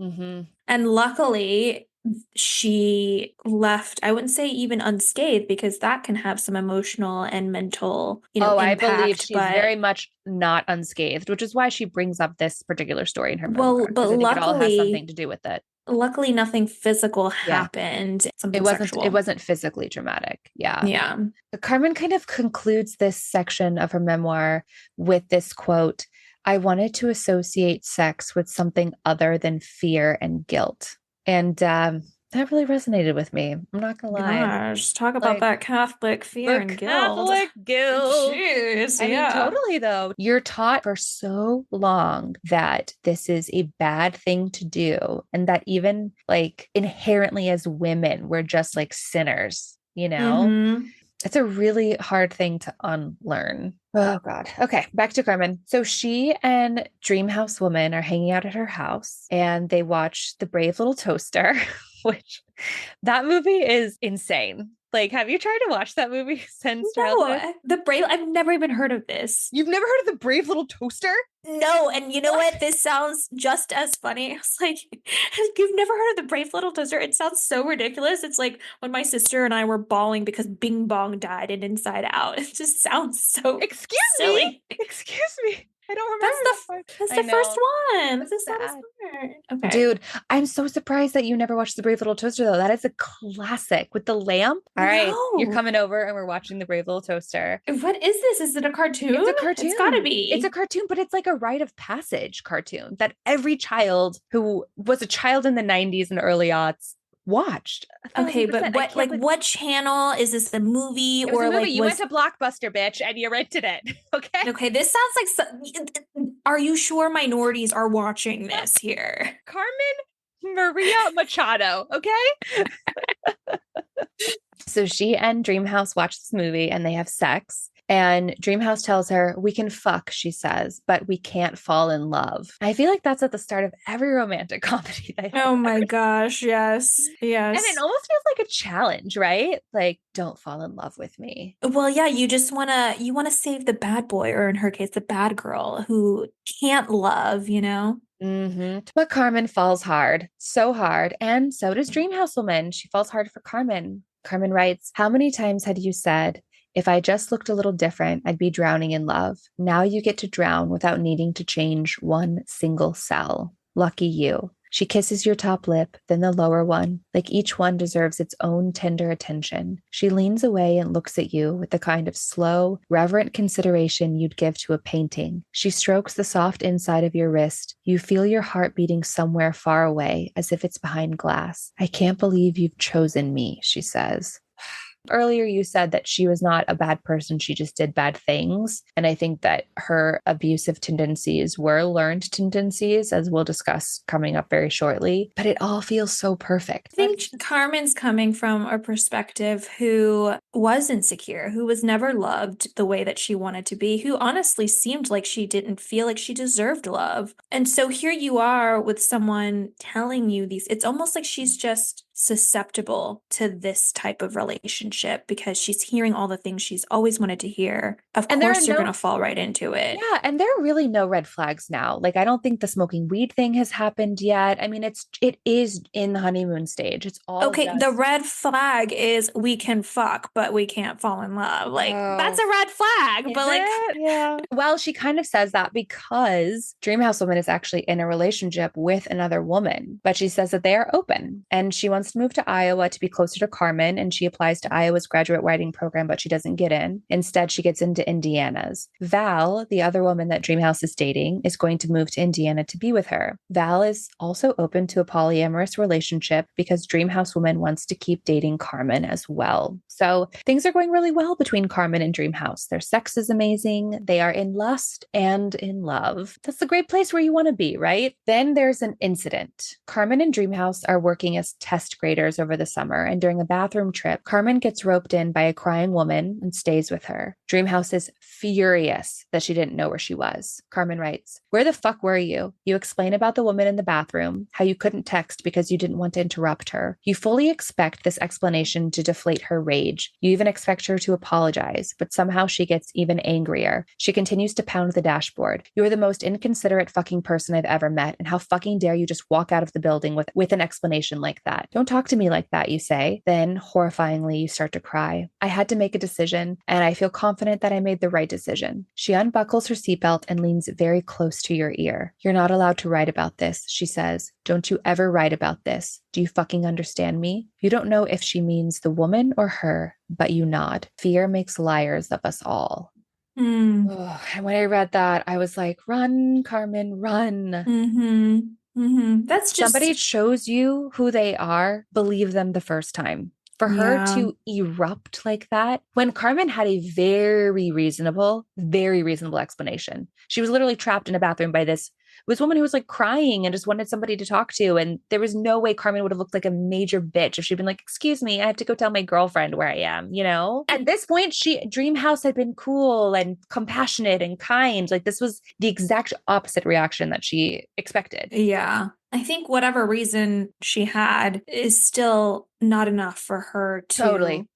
And luckily, she left, I wouldn't say even unscathed, because that can have some emotional and mental, impact. I believe she's very much not unscathed, which is why she brings up this particular story in her memoir. But luckily, it all has something to do with it. Luckily, nothing physical happened. Something sexual. It wasn't physically dramatic. Yeah. Yeah. Carmen kind of concludes this section of her memoir with this quote, I wanted to associate sex with something other than fear and guilt. And that really resonated with me. I'm not gonna lie. Gosh, talk about that Catholic fear and guilt. Catholic guilt. Jeez, I mean, totally though. You're taught for so long that this is a bad thing to do, and that even like inherently as women, we're just like sinners, It's a really hard thing to unlearn. Oh God. Okay. Back to Carmen. So she and Dreamhouse Woman are hanging out at her house and they watch The Brave Little Toaster, which that movie is insane. Like, have you tried to watch that movie since childhood? I've never even heard of this. You've never heard of The Brave Little Toaster? No, and you know what? This sounds just as funny. It's like, you've never heard of The Brave Little Toaster? It sounds so ridiculous. It's like when my sister and I were bawling because Bing Bong died in Inside Out. It just sounds so silly. Excuse me. I don't remember That's the first one. That's the saddest part. Okay. Dude, I'm so surprised that you never watched The Brave Little Toaster, though. That is a classic with the lamp. All right. You're coming over and we're watching The Brave Little Toaster. What is this? Is it a cartoon? It's a cartoon. It's gotta be. It's a cartoon, but it's like a rite of passage cartoon that every child who was a child in the 90s and early aughts watched. Okay, but what channel is this? A movie or a movie. Like you went to Blockbuster, bitch, and you rented it. Okay. Okay, this sounds like. Are you sure minorities are watching this here? Carmen Maria Machado. Okay. So she and Dreamhouse watch this movie and they have sex. And Dreamhouse tells her, we can fuck, she says, but we can't fall in love. I feel like that's at the start of every romantic comedy. Oh my gosh, yes. Yes. And it almost feels like a challenge, right? Like, don't fall in love with me. Well, yeah, you just want to save the bad boy, or in her case, the bad girl who can't love, But Carmen falls hard, so hard. And so does Dreamhouse Woman. She falls hard for Carmen. Carmen writes, how many times had you said, if I just looked a little different, I'd be drowning in love. Now you get to drown without needing to change one single cell. Lucky you. She kisses your top lip, then the lower one, like each one deserves its own tender attention. She leans away and looks at you with the kind of slow, reverent consideration you'd give to a painting. She strokes the soft inside of your wrist. You feel your heart beating somewhere far away, as if it's behind glass. I can't believe you've chosen me, she says. Earlier, you said that she was not a bad person. She just did bad things. And I think that her abusive tendencies were learned tendencies, as we'll discuss coming up very shortly. But it all feels so perfect. I think Carmen's coming from a perspective who was insecure, who was never loved the way that she wanted to be, who honestly seemed like she didn't feel like she deserved love. And so here you are with someone telling you these, it's almost like she's just susceptible to this type of relationship because she's hearing all the things she's always wanted to hear. Of course, you're going to fall right into it. Yeah, and there are really no red flags now. Like I don't think the smoking weed thing has happened yet. I mean, it is in the honeymoon stage. It's all okay. The red flag is we can fuck, but we can't fall in love. Like that's a red flag. But like, yeah. Well, she kind of says that because Dreamhouse Woman is actually in a relationship with another woman, but she says that they are open and she wants to move to Iowa to be closer to Carmen. And she applies to Iowa's graduate writing program, but she doesn't get in. Instead, she gets into Indiana's. Val, the other woman that Dreamhouse is dating, is going to move to Indiana to be with her. Val is also open to a polyamorous relationship because Dreamhouse Woman wants to keep dating Carmen as well. So things are going really well between Carmen and Dreamhouse. Their sex is amazing. They are in lust and in love. That's the great place where you want to be, right? Then there's an incident. Carmen and Dreamhouse are working as test graders over the summer, and during a bathroom trip, Carmen gets roped in by a crying woman and stays with her. Dreamhouse is furious that she didn't know where she was. Carmen writes, "Where the fuck were you? You explain about the woman in the bathroom, how you couldn't text because you didn't want to interrupt her. You fully expect this explanation to deflate her rage. You even expect her to apologize, but somehow she gets even angrier. She continues to pound the dashboard. You are the most inconsiderate fucking person I've ever met, and how fucking dare you just walk out of the building with an explanation like that? Don't talk to me like that, you say. Then, horrifyingly, you start to cry. I had to make a decision, and I feel confident that I made the right decision." She unbuckles her seatbelt and leans very close to your ear. "You're not allowed to write about this," she says. "Don't you ever write about this. Do you fucking understand me?" You don't know if she means the woman or her, but you nod. Fear makes liars of us all. Oh, and when I read that, I was like, run, Carmen, run. That's just... Somebody shows you who they are, believe them the first time. For her to erupt like that, when Carmen had a very reasonable explanation. She was literally trapped in a bathroom by this woman who was like crying and just wanted somebody to talk to. And there was no way Carmen would have looked like a major bitch if she'd been like, "Excuse me, I have to go tell my girlfriend where I am," you know? At this point, Dreamhouse had been cool and compassionate and kind. Like this was the exact opposite reaction that she expected. Yeah. I think whatever reason she had is still not enough for her to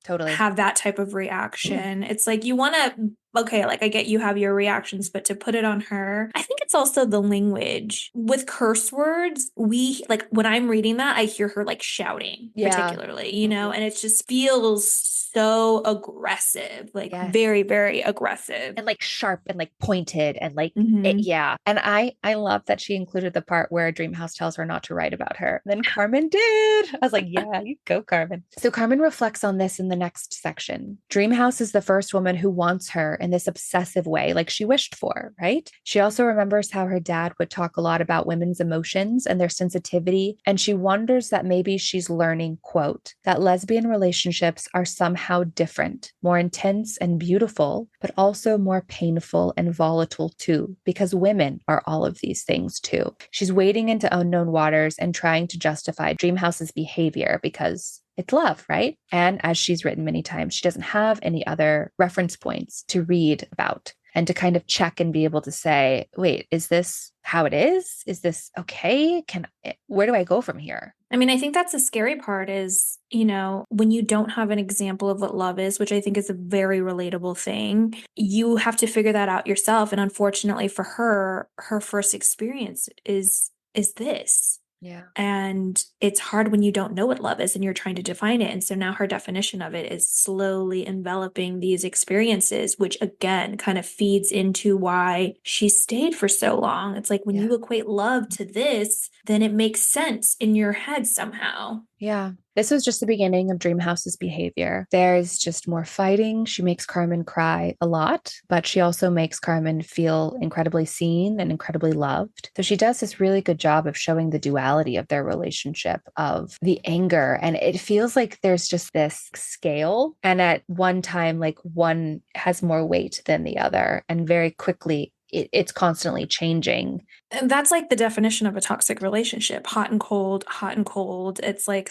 totally have that type of reaction. It's like you want to, okay, like I get you have your reactions, but to put it on her, I think it's also the language. With curse words, we like when I'm reading that, I hear her like shouting, particularly, you know, and it just feels so aggressive, like very, very aggressive. And like sharp and like pointed and like, And I love that she included the part where Dreamhouse tells her not to write about her. Then Carmen did. I was like, yeah, you go, Carmen. So Carmen reflects on this in the next section. Dreamhouse is the first woman who wants her in this obsessive way, like she wished for, right? She also remembers how her dad would talk a lot about women's emotions and their sensitivity. And she wonders that maybe she's learning, quote, that lesbian relationships are somehow different, more intense and beautiful, but also more painful and volatile too, because women are all of these things too. She's wading into unknown waters and trying to justify Dreamhouse's behavior because it's love, right? And as she's written many times, she doesn't have any other reference points to read about and to kind of check and be able to say, wait, is this how it is? Is this okay? Where do I go from here? I mean, I think that's the scary part is, you know, when you don't have an example of what love is, which I think is a very relatable thing, you have to figure that out yourself. And unfortunately for her, her first experience is this. Yeah. And it's hard when you don't know what love is and you're trying to define it. And so now her definition of it is slowly enveloping these experiences, which again kind of feeds into why she stayed for so long. It's like when you equate love to this, then it makes sense in your head somehow. Yeah. This was just the beginning of Dreamhouse's behavior. There's just more fighting. She makes Carmen cry a lot, but she also makes Carmen feel incredibly seen and incredibly loved. So she does this really good job of showing the duality of their relationship, of the anger. And it feels like there's just this scale. And at one time, like one has more weight than the other. And very quickly, it's constantly changing. And that's like the definition of a toxic relationship, hot and cold, hot and cold. It's like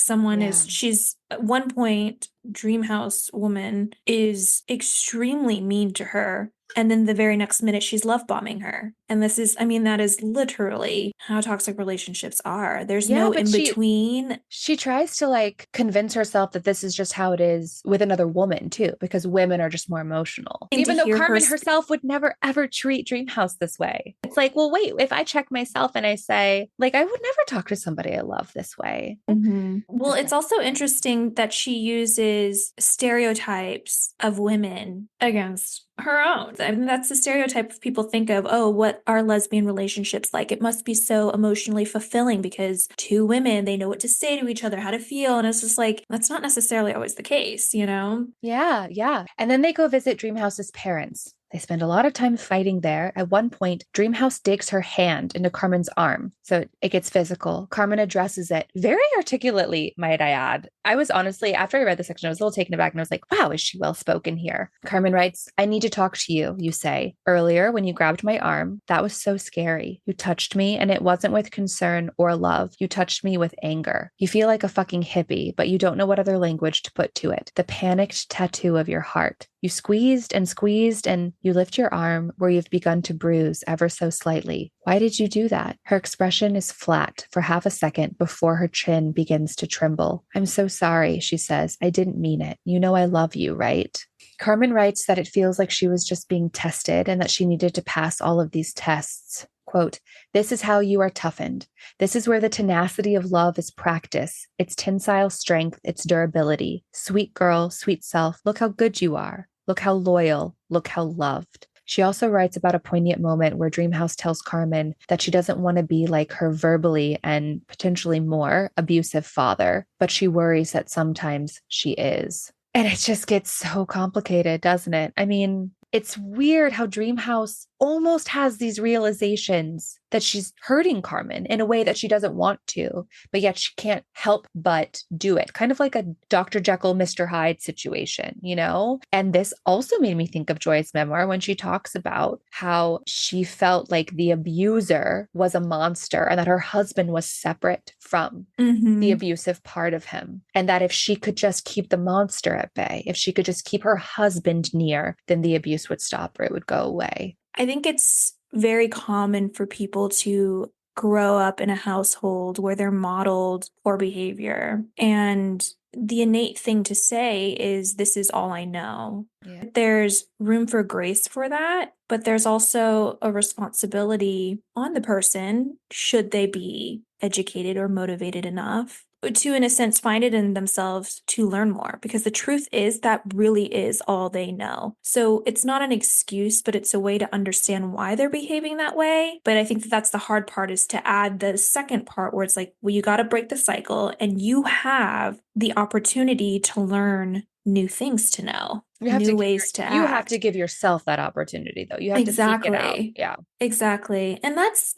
she's at one point, Dreamhouse woman is extremely mean to her. And then the very next minute, she's love bombing her. And this is, I mean, that is literally how toxic relationships are. There's no in between. She tries to like convince herself that this is just how it is with another woman too, because women are just more emotional. Even though Carmen herself would never ever treat Dreamhouse this way. It's like, well, wait, if I check myself and I say, like, I would never talk to somebody I love this way. Mm-hmm. Well, it's also interesting that she uses stereotypes of women against her own. I mean, that's the stereotype people think of. Oh, what are lesbian relationships like? It must be so emotionally fulfilling because two women, they know what to say to each other, how to feel. And it's just like, that's not necessarily always the case, you know? Yeah, yeah. And then they go visit Dreamhouse's parents. They spend a lot of time fighting there. At one point, Dreamhouse digs her hand into Carmen's arm, so it gets physical. Carmen addresses it very articulately, might I add. I was honestly, after I read the section, I was a little taken aback and I was like, wow, is she well spoken here? Carmen writes, I need to talk to you, you say. Earlier, when you grabbed my arm, that was so scary. You touched me, and it wasn't with concern or love. You touched me with anger. You feel like a fucking hippie, but you don't know what other language to put to it. The panicked tattoo of your heart. You squeezed, and you lift your arm where you've begun to bruise ever so slightly. Why did you do that? Her expression is flat for half a second before her chin begins to tremble. I'm so sorry, she says. I didn't mean it. You know I love you, right? Carmen writes that it feels like she was just being tested and that she needed to pass all of these tests. Quote, this is how you are toughened. This is where the tenacity of love is practice, its tensile strength, its durability. Sweet girl, sweet self, look how good you are. Look how loyal, look how loved. She also writes about a poignant moment where Dreamhouse tells Carmen that she doesn't want to be like her verbally and potentially more abusive father, but she worries that sometimes she is. And it just gets so complicated, doesn't it? I mean, it's weird how Dreamhouse almost has these realizations that she's hurting Carmen in a way that she doesn't want to, but yet she can't help but do it. Kind of like a Dr. Jekyll, Mr. Hyde situation, you know? And this also made me think of Joy's memoir when she talks about how she felt like the abuser was a monster and that her husband was separate from the abusive part of him. And that if she could just keep the monster at bay, if she could just keep her husband near, then the abuse would stop or it would go away. I think it's very common for people to grow up in a household where they're modeled poor behavior. And the innate thing to say is, this is all I know. Yeah. There's room for grace for that, but there's also a responsibility on the person, should they be educated or motivated enough to, in a sense, find it in themselves to learn more, because the truth is that really is all they know. So it's not an excuse, but it's a way to understand why they're behaving that way. But I think that that's the hard part, is to add the second part where it's like, well, you got to break the cycle and you have the opportunity to learn new things to know, new ways to act. You have to give yourself that opportunity, though. You have to seek it out. Yeah. Exactly. And that's,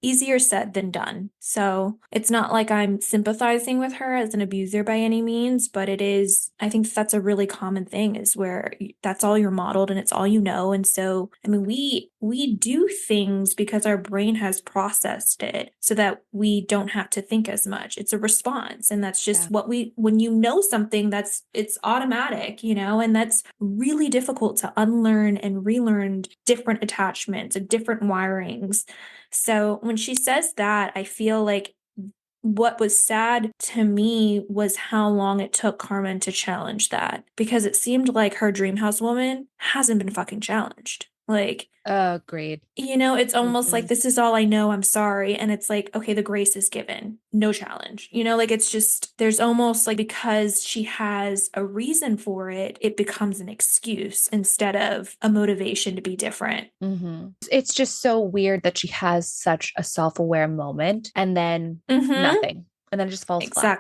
easier said than done. So it's not like I'm sympathizing with her as an abuser by any means, but it is, I think that's a really common thing, is where that's all you're modeled and it's all you know. And so, I mean, we do things because our brain has processed it so that we don't have to think as much. It's a response. And that's just when you know something, it's automatic, and that's really difficult to unlearn and relearn different attachments and different wirings. So when she says that, I feel like what was sad to me was how long it took Carmen to challenge that, because it seemed like her Dreamhouse woman hasn't been fucking challenged. Like, agreed. It's almost like, this is all I know, I'm sorry. And it's like, okay, the grace is given, no challenge. It's just, there's almost like, because she has a reason for it, it becomes an excuse instead of a motivation to be different. It's just so weird that she has such a self-aware moment and then nothing. And then it just falls flat.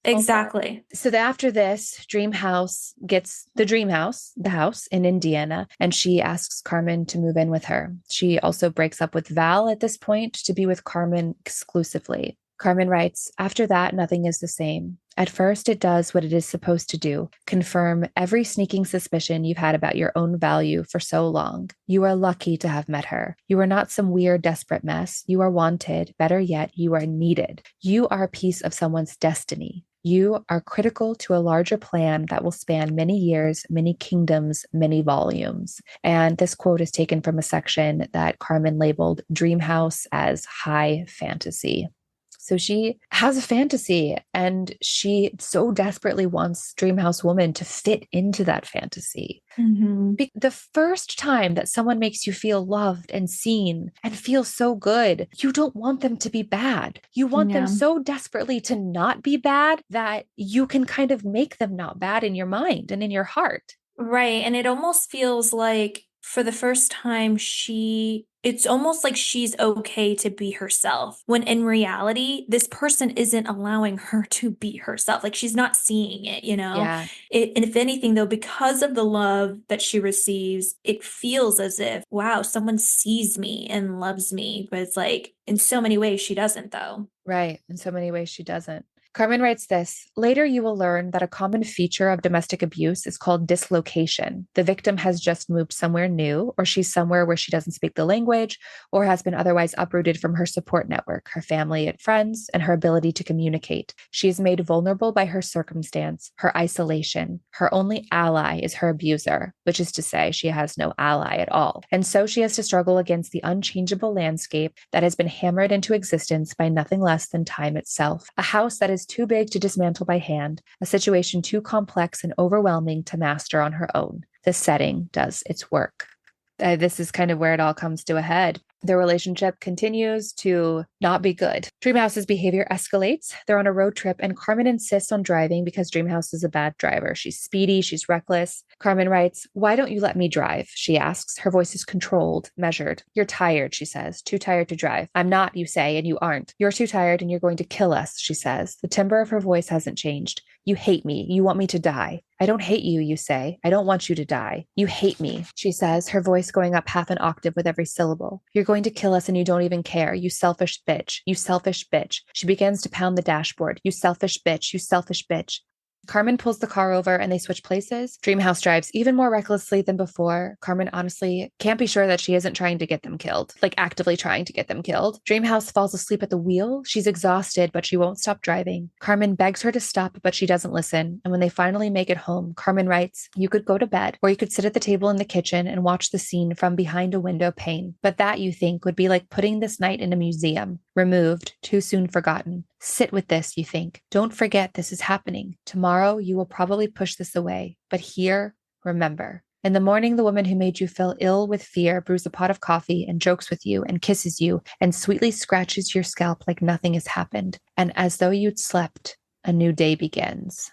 Exactly. So after this, Dreamhouse gets the house in Indiana, and she asks Carmen to move in with her. She also breaks up with Val at this point to be with Carmen exclusively. Carmen writes, after that, nothing is the same. At first, it does what it is supposed to do, confirm every sneaking suspicion you've had about your own value for so long. You are lucky to have met her. You are not some weird, desperate mess. You are wanted. Better yet, you are needed. You are a piece of someone's destiny. You are critical to a larger plan that will span many years, many kingdoms, many volumes. And this quote is taken from a section that Carmen labeled Dream House as high fantasy. So she has a fantasy and she so desperately wants Dreamhouse Woman to fit into that fantasy. The first time that someone makes you feel loved and seen and feel so good, you don't want them to be bad. You want them so desperately to not be bad that you can kind of make them not bad in your mind and in your heart. Right. And it almost feels like for the first time, it's almost like she's okay to be herself, when in reality, this person isn't allowing her to be herself. Like she's not seeing it, you know? Yeah. And if anything, though, because of the love that she receives, it feels as if, wow, someone sees me and loves me. But it's like, in so many ways, she doesn't, though. Right. In so many ways, she doesn't. Carmen writes this. Later, you will learn that a common feature of domestic abuse is called dislocation. The victim has just moved somewhere new, or she's somewhere where she doesn't speak the language, or has been otherwise uprooted from her support network, her family and friends, and her ability to communicate. She is made vulnerable by her circumstance, her isolation. Her only ally is her abuser, which is to say, she has no ally at all. And so she has to struggle against the unchangeable landscape that has been hammered into existence by nothing less than time itself. A house that is too big to dismantle by hand, a situation too complex and overwhelming to master on her own. The setting does its work. This is kind of where it all comes to a head. Their relationship continues to not be good. Dreamhouse's behavior escalates. They're on a road trip, and Carmen insists on driving because Dreamhouse is a bad driver. She's speedy, she's reckless. Carmen writes, "Why don't you let me drive?" she asks. Her voice is controlled, measured. "You're tired," she says. "Too tired to drive." "I'm not," you say, and you aren't. "You're too tired and you're going to kill us," she says. The timbre of her voice hasn't changed. "You hate me. You want me to die." "I don't hate you," you say. "I don't want you to die." "You hate me," she says, her voice going up half an octave with every syllable. "You're going to kill us and you don't even care. You selfish bitch. You selfish bitch." She begins to pound the dashboard. "You selfish bitch. You selfish bitch." Carmen pulls the car over and they switch places. Dreamhouse drives even more recklessly than before. Carmen honestly can't be sure that she isn't trying to get them killed, like actively trying to get them killed. Dreamhouse falls asleep at the wheel. She's exhausted, but she won't stop driving. Carmen begs her to stop, but she doesn't listen. And when they finally make it home, Carmen writes, "You could go to bed, or you could sit at the table in the kitchen and watch the scene from behind a window pane. But that, you think, would be like putting this night in a museum. Removed, too soon forgotten. Sit with this, you think. Don't forget this is happening. Tomorrow, you will probably push this away. But here, remember. In the morning, the woman who made you feel ill with fear brews a pot of coffee and jokes with you and kisses you and sweetly scratches your scalp like nothing has happened. And as though you'd slept, a new day begins."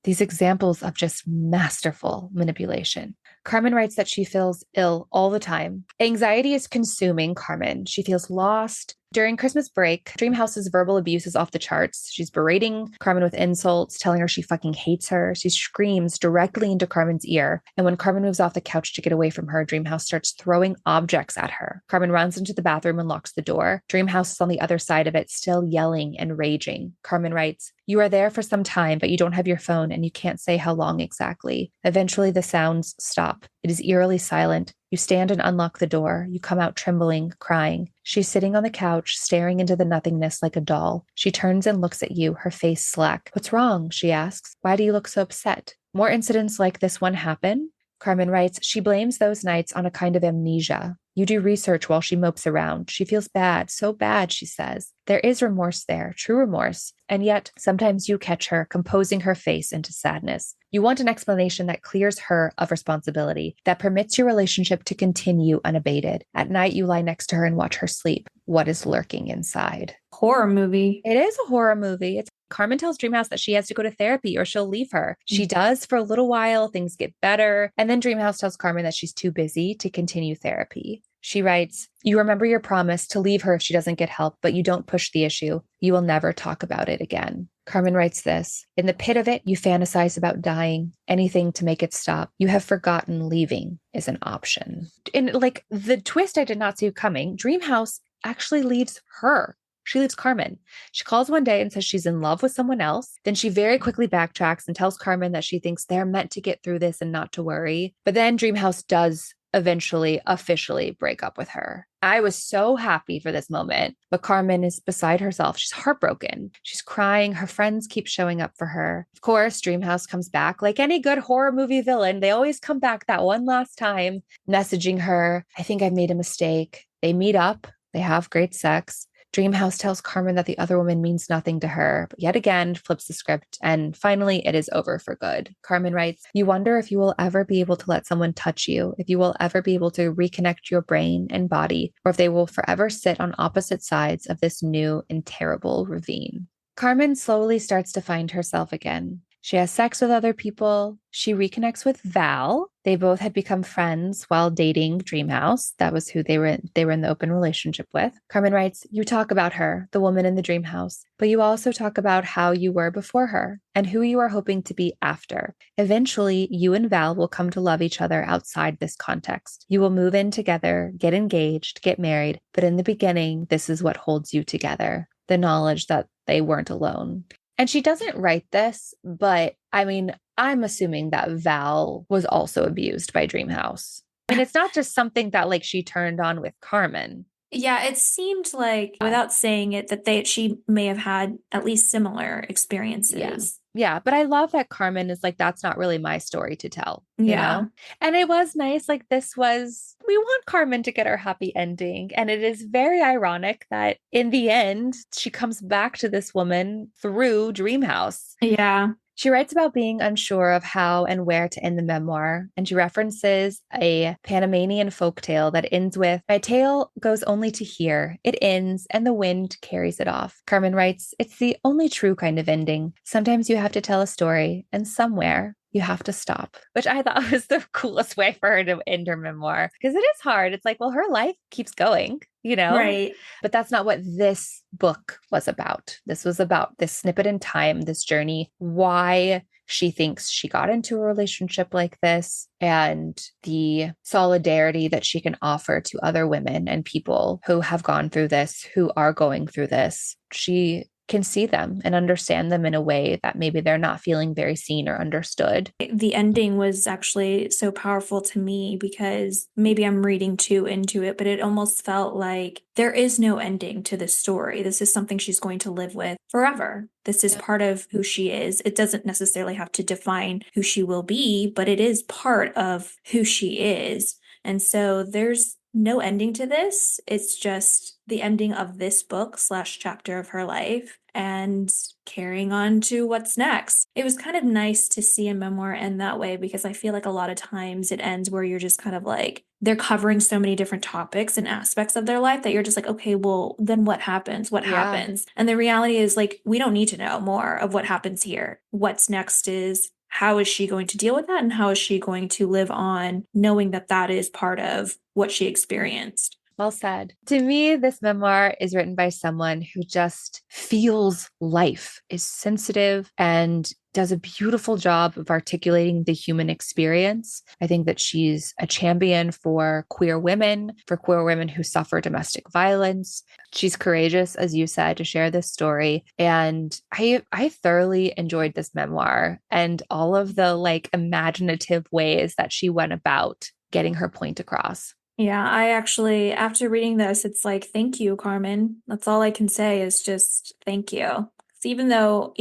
These examples of just masterful manipulation. Carmen writes that she feels ill all the time. Anxiety is consuming Carmen. She feels lost. During Christmas break, Dreamhouse's verbal abuse is off the charts. She's berating Carmen with insults, telling her she fucking hates her. She screams directly into Carmen's ear. And when Carmen moves off the couch to get away from her, Dreamhouse starts throwing objects at her. Carmen runs into the bathroom and locks the door. Dreamhouse is on the other side of it, still yelling and raging. Carmen writes, "You are there for some time, but you don't have your phone and you can't say how long exactly. Eventually the sounds stop. It is eerily silent. You stand and unlock the door. You come out trembling, crying. She's sitting on the couch, staring into the nothingness like a doll. She turns and looks at you, her face slack. "What's wrong?" she asks. "Why do you look so upset?" More incidents like this one happen? Carmen writes, she blames those nights on a kind of amnesia. You do research while she mopes around. She feels bad, so bad, she says. There is remorse there, true remorse. And yet, sometimes you catch her composing her face into sadness. You want an explanation that clears her of responsibility, that permits your relationship to continue unabated. At night, you lie next to her and watch her sleep. What is lurking inside? Horror movie. It is a horror movie. Carmen tells Dreamhouse that she has to go to therapy or she'll leave her. She does for a little while, things get better. And then Dreamhouse tells Carmen that she's too busy to continue therapy. She writes, "You remember your promise to leave her if she doesn't get help, but you don't push the issue. You will never talk about it again." Carmen writes this, "In the pit of it, you fantasize about dying, anything to make it stop. You have forgotten leaving is an option." And like the twist I did not see coming, Dreamhouse actually leaves her. She leaves Carmen. She calls one day and says she's in love with someone else. Then she very quickly backtracks and tells Carmen that she thinks they're meant to get through this and not to worry. But then Dreamhouse does eventually officially break up with her. I was so happy for this moment, but Carmen is beside herself. She's heartbroken. She's crying. Her friends keep showing up for her. Of course, Dreamhouse comes back like any good horror movie villain. They always come back that one last time, messaging her, I think I've made a mistake. They meet up. They have great sex. Dreamhouse tells Carmen that the other woman means nothing to her, but yet again flips the script, and finally it is over for good. Carmen writes, "You wonder if you will ever be able to let someone touch you, if you will ever be able to reconnect your brain and body, or if they will forever sit on opposite sides of this new and terrible ravine." Carmen slowly starts to find herself again. She has sex with other people. She reconnects with Val. They both had become friends while dating Dreamhouse. That was who they were in the open relationship with. Carmen writes, "You talk about her, the woman in the dream house, but you also talk about how you were before her and who you are hoping to be after. Eventually, you and Val will come to love each other outside this context. You will move in together, get engaged, get married, but in the beginning, this is what holds you together, the knowledge that they weren't alone." And she doesn't write this, but I mean, I'm assuming that Val was also abused by Dreamhouse. I mean, it's not just something that like she turned on with Carmen. Yeah, it seemed like, without saying it, that she may have had at least similar experiences. Yeah, but I love that Carmen is like, that's not really my story to tell, you Yeah. know? And it was nice. Like, we want Carmen to get her happy ending. And it is very ironic that in the end, she comes back to this woman through Dreamhouse. Yeah. She writes about being unsure of how and where to end the memoir, and she references a Panamanian folktale that ends with, "My tale goes only to here. It ends, and the wind carries it off." Carmen writes, "It's the only true kind of ending. Sometimes you have to tell a story, and somewhere you have to stop," which I thought was the coolest way for her to end her memoir. Because it is hard. It's like, well, her life keeps going, you know? Right. But that's not what this book was about. This was about this snippet in time, this journey, why she thinks she got into a relationship like this, and the solidarity that she can offer to other women and people who have gone through this, who are going through this. She can see them and understand them in a way that maybe they're not feeling very seen or understood. The ending was actually so powerful to me because maybe I'm reading too into it, but it almost felt like there is no ending to this story. This is something she's going to live with forever. This is part of who she is. It doesn't necessarily have to define who she will be, but it is part of who she is. And so there's no ending to this. It's just the ending of this book / chapter of her life and carrying on to what's next. It was kind of nice to see a memoir end that way because I feel like a lot of times it ends where you're just kind of like, they're covering so many different topics and aspects of their life that you're just like, okay, well, then what happens? What happens? And the reality is like, we don't need to know more of what happens here. What's next is, how is she going to deal with that? And how is she going to live on knowing that that is part of what she experienced? Well said. To me, this memoir is written by someone who just feels life, is sensitive, and does a beautiful job of articulating the human experience. I think that she's a champion for queer women who suffer domestic violence. She's courageous, as you said, to share this story. And I thoroughly enjoyed this memoir and all of the like imaginative ways that she went about getting her point across. Yeah, I actually, after reading this, it's like, thank you, Carmen. That's all I can say is just thank you. 'Cause even though,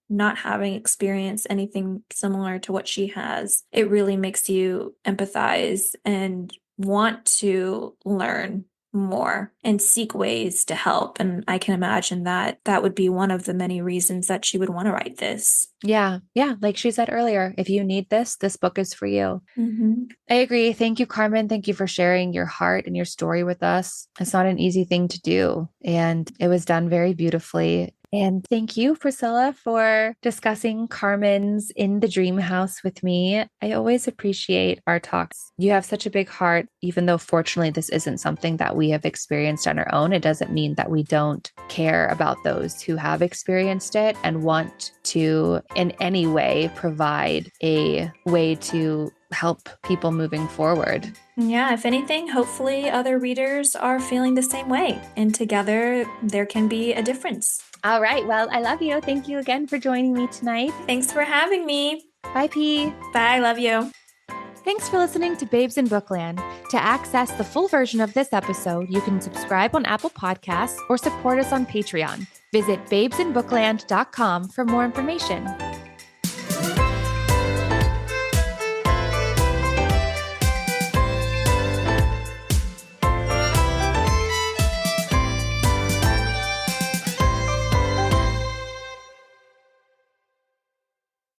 not having experienced anything similar to what she has, it really makes you empathize and want to learn more and seek ways to help. And I can imagine that that would be one of the many reasons that she would want to write this. Yeah. Yeah. Like she said earlier, if you need this book is for you. Mm-hmm. I agree. Thank you, Carmen. Thank you for sharing your heart and your story with us. It's not an easy thing to do, and it was done very beautifully. And thank you, Priscilla, for discussing Carmen's In the Dream House with me. I always appreciate our talks. You have such a big heart, even though fortunately this isn't something that we have experienced on our own. It doesn't mean that we don't care about those who have experienced it and want to in any way provide a way to help people moving forward. Yeah, if anything, hopefully other readers are feeling the same way, and together there can be a difference. All right. Well, I love you. Thank you again for joining me tonight. Thanks for having me. Bye, P. Bye. Love you. Thanks for listening to Babes in Bookland. To access the full version of this episode, you can subscribe on Apple Podcasts or support us on Patreon. Visit babesinbookland.com for more information.